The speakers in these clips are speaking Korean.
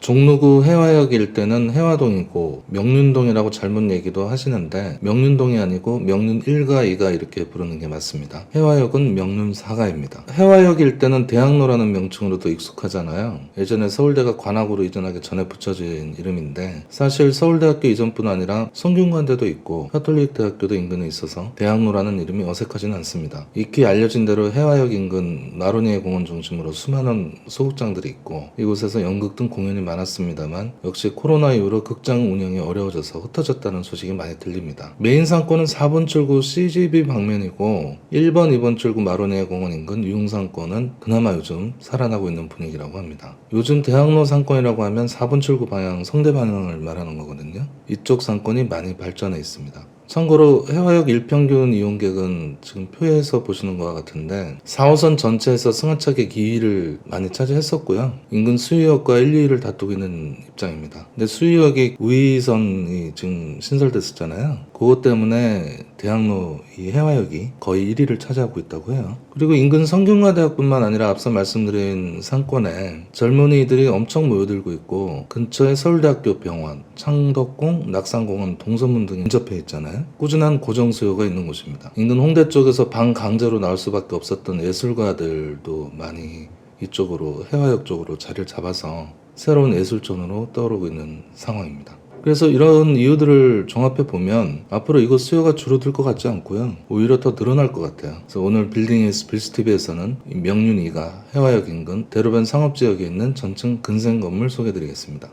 종로구 해화역 일대는 해화동이고 명륜동이라고 잘못 얘기도 하시는데 명륜동이 아니고 명륜 1가 2가 이렇게 부르는 게 맞습니다. 해화역은 명륜 4가입니다. 해화역 일대는 대학로라는 명칭으로도 익숙하잖아요. 예전에 서울대가 관악으로 이전하기 전에 붙여진 이름인데 사실 서울대학교 이전뿐 아니라 성균관대도 있고 카톨릭대학교도 인근에 있어서 대학로라는 이름이 어색하지는 않습니다. 익히 알려진 대로 해화역 인근 마로니에 공원 중심으로 수많은 소극장들이 있고 이곳에서 연극 등 공연이 많았습니다만 역시 코로나 이후로 극장 운영이 어려워져서 흩어졌다는 소식이 많이 들립니다. 메인 상권은 4번 출구 CGV 방면이고 1번, 2번 출구 마로니에 공원 인근 유흥상권은 그나마 요즘 살아나고 있는 분위기라고 합니다. 요즘 대학로 상권이라고 하면 4번 출구 방향 성대 방향을 말하는 거거든요. 이쪽 상권이 많이 발전해 있습니다. 참고로 해화역 일평균 이용객은 지금 표에서 보시는 것과 같은데 4호선 전체에서 승하차객 2위를 많이 차지했었고요. 인근 수유역과 1, 2위를 다투고 있는 입장입니다. 근데 수유역이 우이선이 지금 신설됐었잖아요. 그것 때문에 대학로 이 해화역이 거의 1위를 차지하고 있다고 해요. 그리고 인근 성균관대학뿐만 아니라 앞서 말씀드린 상권에 젊은이들이 엄청 모여들고 있고 근처에 서울대학교 병원, 창덕궁, 낙산공원, 동서문 등이 근접해 있잖아요. 꾸준한 고정 수요가 있는 곳입니다. 인근 홍대 쪽에서 방 강제로 나올 수밖에 없었던 예술가들도 많이 이쪽으로 해화역 쪽으로 자리를 잡아서 새로운 예술촌으로 떠오르고 있는 상황입니다. 그래서 이런 이유들을 종합해 보면 앞으로 이곳 수요가 줄어들 것 같지 않고요. 오히려 더 늘어날 것 같아요. 그래서 오늘 빌딩에서 빌스TV에서는 명륜 2가 해화역 인근 대로변 상업지역에 있는 전층 근생 건물 소개해드리겠습니다.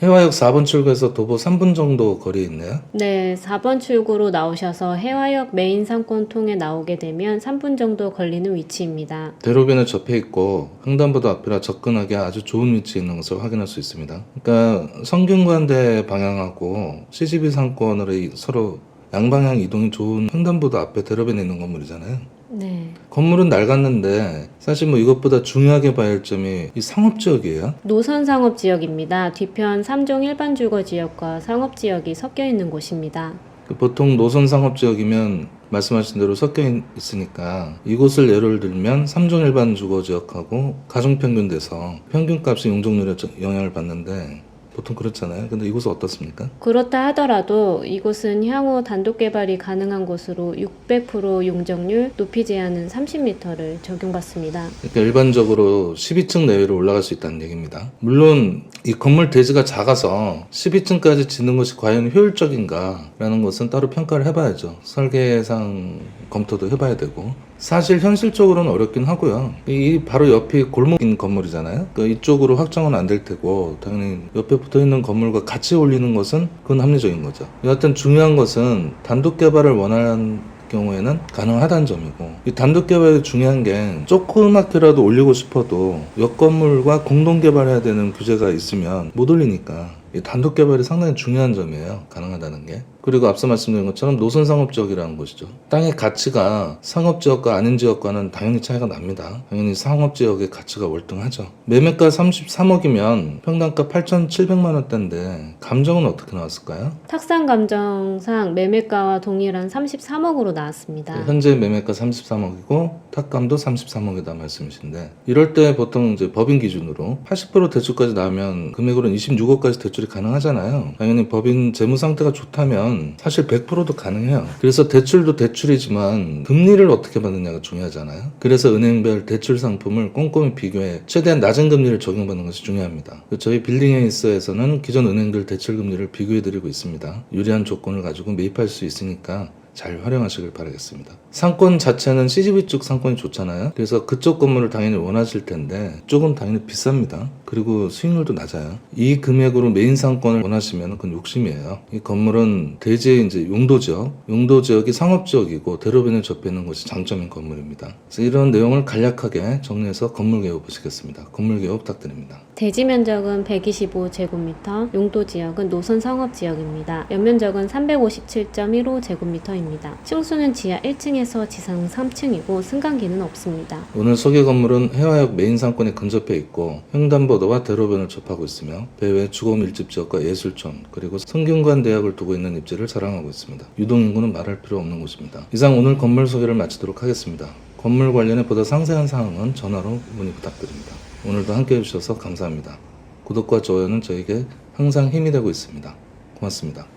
해화역 4번 출구에서 도보 3분 정도 거리에 있네요. 네, 4번 출구로 나오셔서 해화역 메인 상권 통해 나오게 되면 3분 정도 걸리는 위치입니다. 대로변에 접해 있고 횡단보도 앞이라 접근하기 아주 좋은 위치에 있는 것을 확인할 수 있습니다. 그러니까 성균관대 방향하고 CGV 상권으로 서로 양방향 이동이 좋은 횡단보도 앞에 대로변에 있는 건물이잖아요. 네. 건물은 낡았는데 사실 뭐 이것보다 중요하게 봐야 할 점이 이 상업지역이에요. 노선 상업지역입니다. 뒤편 3종 일반 주거 지역과 상업지역이 섞여 있는 곳입니다. 보통 노선 상업지역이면 말씀하신 대로 섞여 있으니까 이곳을 예를 들면 3종 일반 주거지역하고 가중평균돼서 평균값이 용적률에 영향을 받는데 보통 그렇잖아요. 근데 이곳은 어떻습니까? 그렇다 하더라도 이곳은 향후 단독 개발이 가능한 곳으로 600% 용적률, 높이 제한은 30m를 적용받습니다. 그러니까 일반적으로 12층 내외로 올라갈 수 있다는 얘기입니다. 물론 이 건물 대지가 작아서 12층까지 짓는 것이 과연 효율적인가라는 것은 따로 평가를 해봐야죠. 설계상 검토도 해봐야 되고 사실 현실적으로는 어렵긴 하고요. 이 바로 옆이 골목인 건물이잖아요. 그러니까 이쪽으로 확장은 안 될 테고 당연히 옆에 붙어있는 건물과 같이 올리는 것은 그건 합리적인 거죠. 여하튼 중요한 것은 단독 개발을 원하는 경우에는 가능하다는 점이고 이 단독 개발이 중요한 게 조그맣게라도 올리고 싶어도 옆 건물과 공동 개발해야 되는 규제가 있으면 못 올리니까 이 단독 개발이 상당히 중요한 점이에요. 가능하다는 게. 그리고 앞서 말씀드린 것처럼 노선 상업지역이라는 것이죠. 땅의 가치가 상업지역과 아닌 지역과는 당연히 차이가 납니다. 당연히 상업지역의 가치가 월등하죠. 매매가 33억이면 평당가 8,700만 원대인데 감정은 어떻게 나왔을까요? 탁상 감정상 매매가와 동일한 33억으로 나왔습니다. 현재 매매가 33억이고 탁감도 33억이다 말씀이신데 이럴 때 보통 이제 법인 기준으로 80% 대출까지 나오면 금액으로는 26억까지 대출이 가능하잖아요. 당연히 법인 재무 상태가 좋다면 사실 100%도 가능해요. 그래서 대출도 대출이지만 금리를 어떻게 받느냐가 중요하잖아요. 그래서 은행별 대출 상품을 꼼꼼히 비교해 최대한 낮은 금리를 적용받는 것이 중요합니다. 저희 빌딩에이스에서는 기존 은행들 대출 금리를 비교해 드리고 있습니다. 유리한 조건을 가지고 매입할 수 있으니까 잘 활용하시길 바라겠습니다. 상권 자체는 CGV 쪽 상권이 좋잖아요. 그래서 그쪽 건물을 당연히 원하실 텐데 쪽은 당연히 비쌉니다. 그리고 수익률도 낮아요. 이 금액으로 메인 상권을 원하시면 그건 욕심이에요. 이 건물은 대지의 이제 용도 지역이 상업 지역이고 대로변에 접해 있는 것이 장점인 건물입니다. 그래서 이런 내용을 간략하게 정리해서 건물 개요 보시겠습니다. 건물 개요 부탁드립니다. 대지 면적은 125제곱미터, 용도 지역은 노선 상업 지역입니다. 연면적은 357.15제곱미터입니다. 층수는 지하 1층에서 지상 3층이고 승강기는 없습니다. 오늘 소개 건물은 해화역 메인 상권에 근접해 있고 횡단보도와 대로변을 접하고 있으며 배외 주거 밀집 지역과 예술촌 그리고 성균관 대학을 두고 있는 입지를 자랑하고 있습니다. 유동인구는 말할 필요 없는 곳입니다. 이상 오늘 건물 소개를 마치도록 하겠습니다. 건물 관련해 보다 상세한 사항은 전화로 문의 부탁드립니다. 오늘도 함께해 주셔서 감사합니다. 구독과 좋아요는 저에게 항상 힘이 되고 있습니다. 고맙습니다.